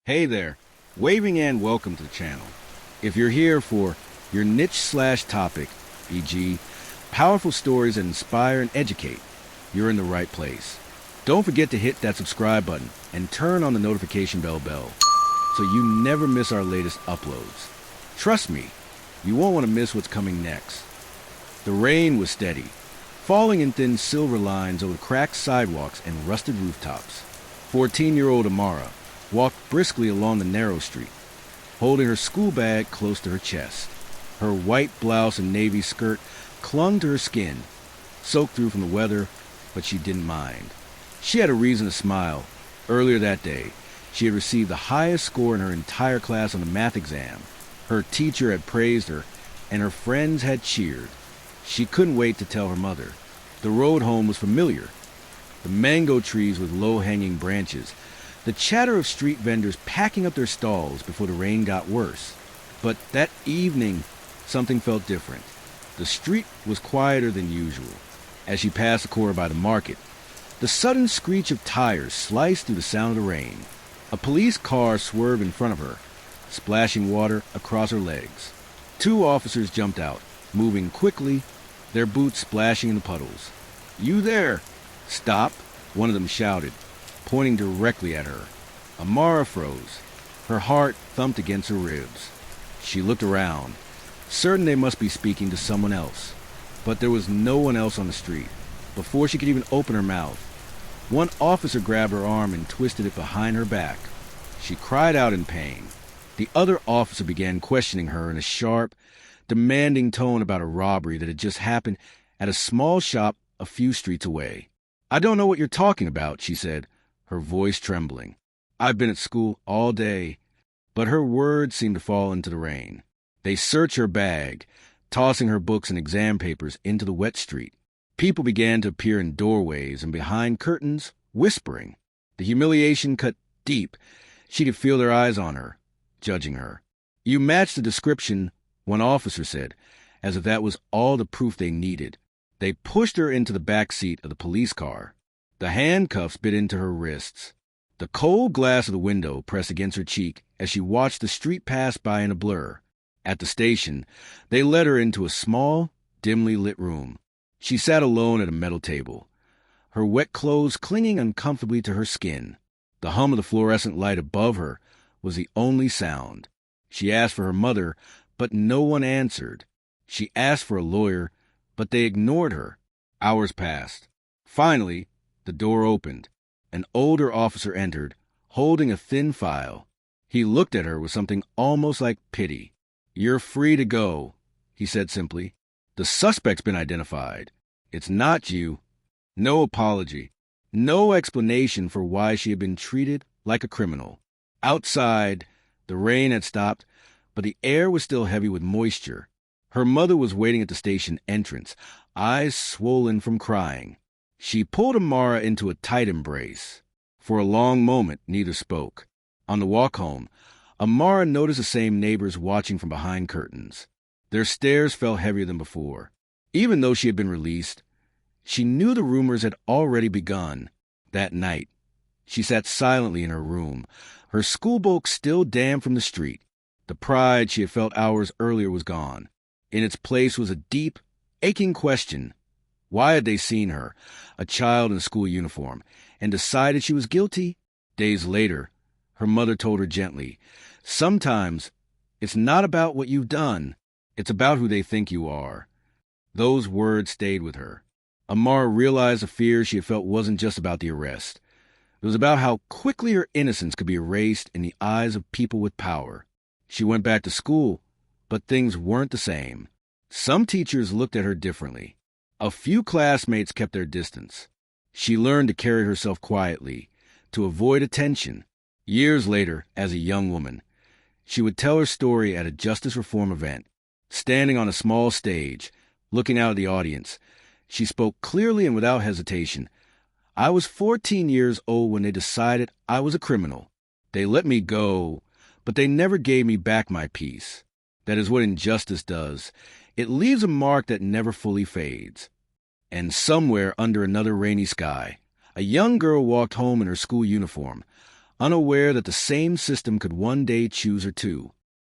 Hey there, waving and welcome to the channel. If you're here for your niche/topic, e.g., powerful stories that inspire and educate, you're in the right place. Don't forget to hit that subscribe button and turn on the notification bell so you never miss our latest uploads. Trust me, you won't want to miss what's coming next. The rain was steady, falling in thin silver lines over cracked sidewalks and rusted rooftops. 14-year-old Amara walked briskly along the narrow street, holding her school bag close to her chest. Her white blouse and navy skirt clung to her skin, soaked through from the weather, but she didn't mind. She had a reason to smile. Earlier that day, she had received the highest score in her entire class on the math exam. Her teacher had praised her, and her friends had cheered. She couldn't wait to tell her mother. The road home was familiar. The mango trees with low-hanging branches, the chatter of street vendors packing up their stalls before the rain got worse. But that evening, something felt different. The street was quieter than usual. As she passed the corner by the market, the sudden screech of tires sliced through the sound of the rain. A police car swerved in front of her, splashing water across her legs. Two officers jumped out, moving quickly, their boots splashing in the puddles. "You there! Stop!" one of them shouted, pointing directly at her. Amara froze. Her heart thumped against her ribs. She looked around, certain they must be speaking to someone else. But there was no one else on the street. Before she could even open her mouth, one officer grabbed her arm and twisted it behind her back. She cried out in pain. The other officer began questioning her in a sharp, demanding tone about a robbery that had just happened at a small shop a few streets away. "I don't know what you're talking about," she said, her voice trembling. "I've been at school all day." But her words seemed to fall into the rain. They searched her bag, tossing her books and exam papers into the wet street. People began to appear in doorways and behind curtains, whispering. The humiliation cut deep. She could feel their eyes on her, judging her. "You match the description," one officer said, as if that was all the proof they needed. They pushed her into the back seat of the police car. The handcuffs bit into her wrists. The cold glass of the window pressed against her cheek as she watched the street pass by in a blur. At the station, they led her into a small, dimly lit room. She sat alone at a metal table, her wet clothes clinging uncomfortably to her skin. The hum of the fluorescent light above her was the only sound. She asked for her mother, but no one answered. She asked for a lawyer, but they ignored her. Hours passed. Finally, the door opened. An older officer entered, holding a thin file. He looked at her with something almost like pity. "You're free to go," he said simply. "The suspect's been identified. It's not you." No apology. No explanation for why she had been treated like a criminal. Outside, the rain had stopped, but the air was still heavy with moisture. Her mother was waiting at the station entrance, eyes swollen from crying. She pulled Amara into a tight embrace. For a long moment, neither spoke. On the walk home, Amara noticed the same neighbors watching from behind curtains. Their stares felt heavier than before. Even though she had been released, she knew the rumors had already begun. That night, she sat silently in her room, her schoolbook still damp from the street. The pride she had felt hours earlier was gone. In its place was a deep, aching question. Why had they seen her, a child in school uniform, and decided she was guilty? Days later, her mother told her gently, "Sometimes it's not about what you've done, it's about who they think you are." Those words stayed with her. Amara realized the fear she had felt wasn't just about the arrest. It was about how quickly her innocence could be erased in the eyes of people with power. She went back to school, but things weren't the same. Some teachers looked at her differently. A few classmates kept their distance. She learned to carry herself quietly, to avoid attention. Years later, as a young woman, she would tell her story at a justice reform event. Standing on a small stage, looking out at the audience, she spoke clearly and without hesitation. "I was 14 years old when they decided I was a criminal. They let me go, but they never gave me back my peace. That is what injustice does. It leaves a mark that never fully fades." And somewhere under another rainy sky, a young girl walked home in her school uniform, unaware that the same system could one day choose her too.